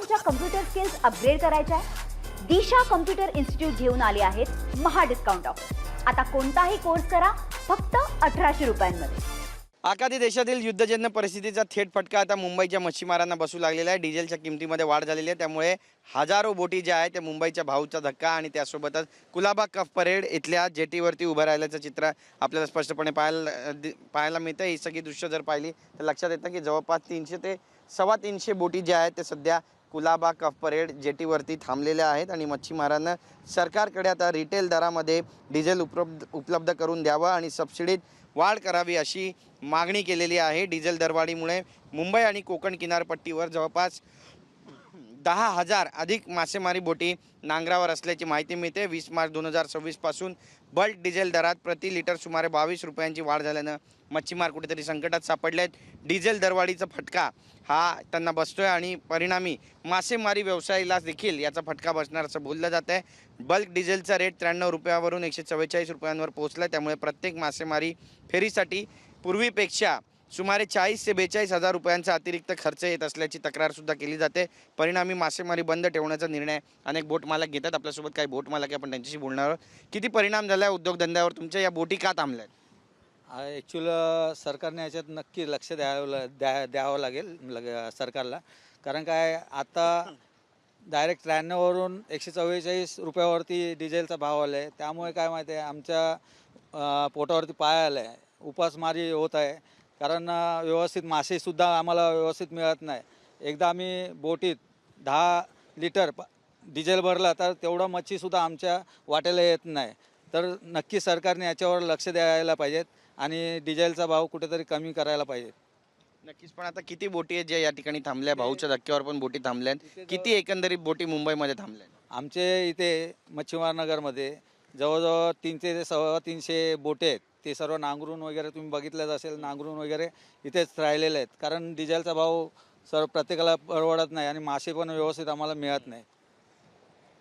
तुमच्या computer skills upgrade करायच्या आहे? दिशा कम्प्युटर इन्स्टिट्यूट घेऊन आले आहेत महा डिस्काउंट ऑफर। आता कोणताही कोर्स करा फक्त 1800 रुपयांमध्ये। आखाती देशातील युद्धजन्य परिस्थितीचा थेट फटका आता मुंबईच्या मच्छीमारांना बसू लागलेला आहे। डिझेलच्या किमतीमध्ये वाढ झालेली आहे, त्यामुळे हजारो बोटी ज्या आहेत त्या मुंबईच्या भाऊचा धक्का आणि त्यासोबतच कुलाबा कफ परेड इथल्या जेटीवरती उभं राहिल्याचं चित्र आपल्याला स्पष्टपणे पाहायला मिळतं। ही सगळी दृश्य जर पाहिली तर लक्षात येतं की जवळपास 300 ते 325 बोटी ज्या आहेत ते सध्या कुलाबा कफ परेड जेटीवरती थांबलेल्या आहेत आणि मच्छीमारांना सरकारकडे आता रिटेल दरामध्ये डिझेल उपलब्ध करून द्यावं आणि सबसिडीत वाढ करावी अशी मागणी केलेली आहे। डिझेल दरवाढीमुळे मुंबई आणि कोकण किनारपट्टीवर जवळपास 10,000 अधिक मासेमारी बोटी नांगरावर असल्याची माहिती मिळते। 20 मार्च 2026 पासून बल्क डिझेल दरात प्रति लिटर सुमारे 22 रुपयांची वाढ झाल्यानं मच्छीमार कुठेतरी संकटात सापडले आहेत। डिझेल दरवाढीचा फटका हा त्यांना बसतोय आणि परिणामी मासेमारी व्यवसायाला देखील याचा फटका बसणार असं बोललं जात आहे। बल्क डिझेलचा रेट 93 रुपयावरून 144 रुपयांवर पोहोचला, त्यामुळे प्रत्येक मासेमारी फेरीसाठी पूर्वीपेक्षा सुमारे 40 ते 42 हजार रुपयांचा अतिरिक्त खर्च येत असल्याची तक्रारसुद्धा केली जाते। परिणामी मासेमारी बंद ठेवण्याचा निर्णय अनेक बोट मालक घेतात। आपल्यासोबत काही बोट मालक आहे, आपण त्यांच्याशी बोलणार आहोत। किती परिणाम झाला आहे उद्योगधंद्यावर तुमच्या? या बोटी का थांबल्या आहेत? ॲक्च्युअल सरकारने याच्यात नक्की लक्ष द्यावं लागेल सरकारला, कारण काय आता डायरेक्ट 93 वरून 144 रुपयावरती डिझेलचा भाव आला आहे, त्यामुळे काय माहिती आहे आमच्या पोटावरती पाय आला आहे, उपासमारी होत आहे, कारण व्यवस्थित मासेसुद्धा आम्हाला व्यवस्थित मिळत नाही। एकदा आम्ही बोटीत 10 लिटर डिझेल भरला तर तेवढं मच्छीसुद्धा आमच्या वाट्याला येत नाही। तर नक्की सरकारने याच्यावर लक्ष द्यायला पाहिजेत आणि डिझेलचा भाव कुठेतरी कमी करायला पाहिजे। नक्कीच, पण आता किती बोटी आहेत ज्या या ठिकाणी थांबल्या? भाऊच्या धक्क्यावर पण बोटी थांबल्या आहेत। किती एकंदरीत बोटी मुंबईमध्ये थांबल्या? आमचे इथे मच्छीमार नगरमध्ये जवळजवळ 300 ते 350 बोटे आहेत, ते सर्व नांगरून वगैरे तुम्ही बघितलंच असेल, नांगरून वगैरे इथेच राहिलेले आहेत, कारण डिझेलचा भाव सर्व प्रत्येकाला परवडत नाही आणि मासे पण व्यवस्थित आम्हाला मिळत नाही।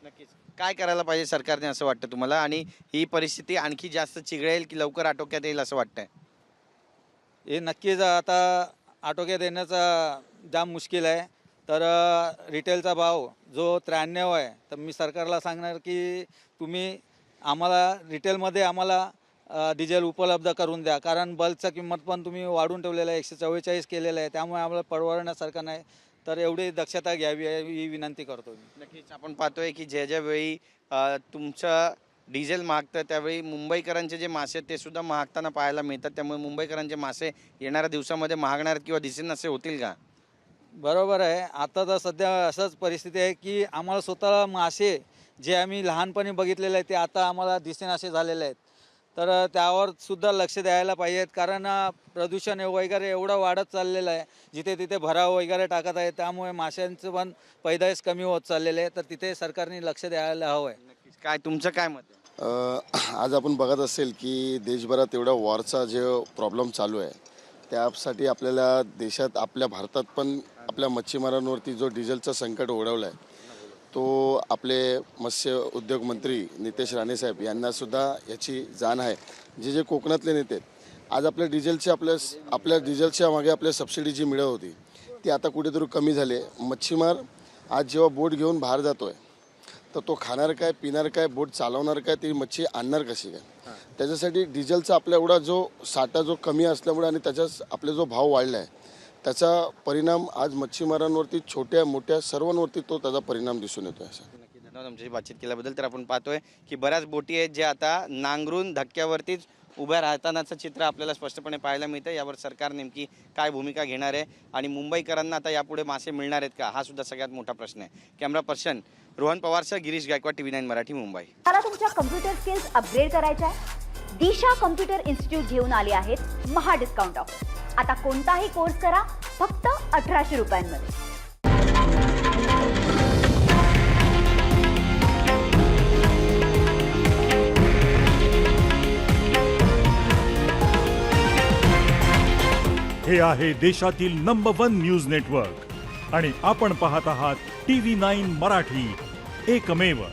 नक्कीच, काय करायला पाहिजे सरकारने असं वाटतं तुम्हाला? आणि ही परिस्थिती आणखी जास्त चिघळेल की लवकर आटोक्यात येईल असं वाटतंय? हे नक्कीच आता आटोक्यात येण्याचा जाम मुश्किल आहे। तर रिटेलचा भाव जो 93 आहे, तर मी सरकारला सांगणार की तुम्ही आम्हाला रिटेलमध्ये आम्हाला डिझेल उपलब्ध करून द्या, कारण बल्कचा किंमत पण तुम्ही वाढून ठेवलेला आहे, 144 केलेलं आहे, त्यामुळे आम्हाला परवडण्यासारखं नाही। तर एवढी दक्षता घ्यावी ही विनंती करतो मी। नक्कीच, आपण पाहतोय की ज्या वेळी तुमचं डिझेल महागतं त्यावेळी मुंबईकरांचे जे मासे आहेत ते सुद्धा महागताना पाहायला मिळतात, त्यामुळे मुंबईकरांचे मासे येणाऱ्या दिवसामध्ये महागणार किंवा दिसेन असे होतील का? बरोबर आहे, आता तर सध्या असंच परिस्थिती आहे की आम्हाला स्वतःला मासे जे आम्ही लहानपणी बघितलेले आहेत ते आता आम्हाला दिसेनासे झालेले आहेत। तर त्यावर सुद्धा लक्ष द्यायला पाहिजेत, कारण प्रदूषण वगैरे एवढं वाढत चाललेलं आहे, जिथे तिथे भराव वगैरे टाकत आहे, त्यामुळे माशांचं पण पैदाइश कमी होत चाललेले आहे, तर तिथे सरकारने लक्ष द्यायला हवं आहे। नक्कीच, काय तुमचं काय मत आहे? आज आपण बघत असेल की देशभरात एवढा वॉरचा जो प्रॉब्लेम चालू आहे, त्यासाठी आपल्याला देशात आपल्या भारतात पण आपल्या मच्छीमारांवरती जो डिझेलचा संकट ओढवला आहे, तो आपले मत्स्य उद्योग मंत्री नितेश राणे साहेब यांनासुद्धा याची जाण आहे। जे कोकणातले नेते आज आपल्या डिझेलच्या मागे आपल्या सबसिडी जी मिळत होती ती आता कुठेतरी कमी झाली आहे। मच्छीमार आज जेव्हा बोट घेऊन बाहेर जातो आहे तर तो खाणार काय, पिणार काय, बोट चालवणार काय, ती मच्छी आणणार कशी काय? त्याच्यासाठी डिझेलचा आपला एवढा जो साठा जो कमी असल्यामुळे आणि त्याच्याच आपला जो भाव वाढला आहे त्याचा परिणाम आज मच्छीमारांवरती छोट्या मोठ्या सर्वांवरती तो त्याचा परिणाम दिसून येतो आहे। नक्की, धन्यवाद आमच्याशी बातचीत केल्याबद्दल। तर आपण पाहतोय की बऱ्याच बोटी आहेत ज्या आता नांगरून धक्क्यावरतीच उभ्या राहतानाचं चित्र आपल्याला स्पष्टपणे पाहायला मिळतं। यावर सरकार नेमकी काय भूमिका घेणार आहे आणि मुंबईकरांना आता यापुढे मासे मिळणार आहेत का, हा सुद्धा सगळ्यात मोठा प्रश्न आहे। कॅमेरा पर्सन रोहन पवारसह गिरीश गायकवाड, TV9 मराठी, मुंबई। मला तुमच्या कम्प्युटर स्किल्स अपग्रेड करायच्या आहे? दिशा कम्प्युटर इन्स्टिट्यूट घेऊन आले आहेत महा डिस्काउंट ऑफर। आता कोणताही कोर्स करा फक्त 1800 रुपयांमध्ये। हे आहे देशातील नंबर 1 न्यूज नेटवर्क आणि आपण पाहत आहात TV9 मराठी, एकमेव।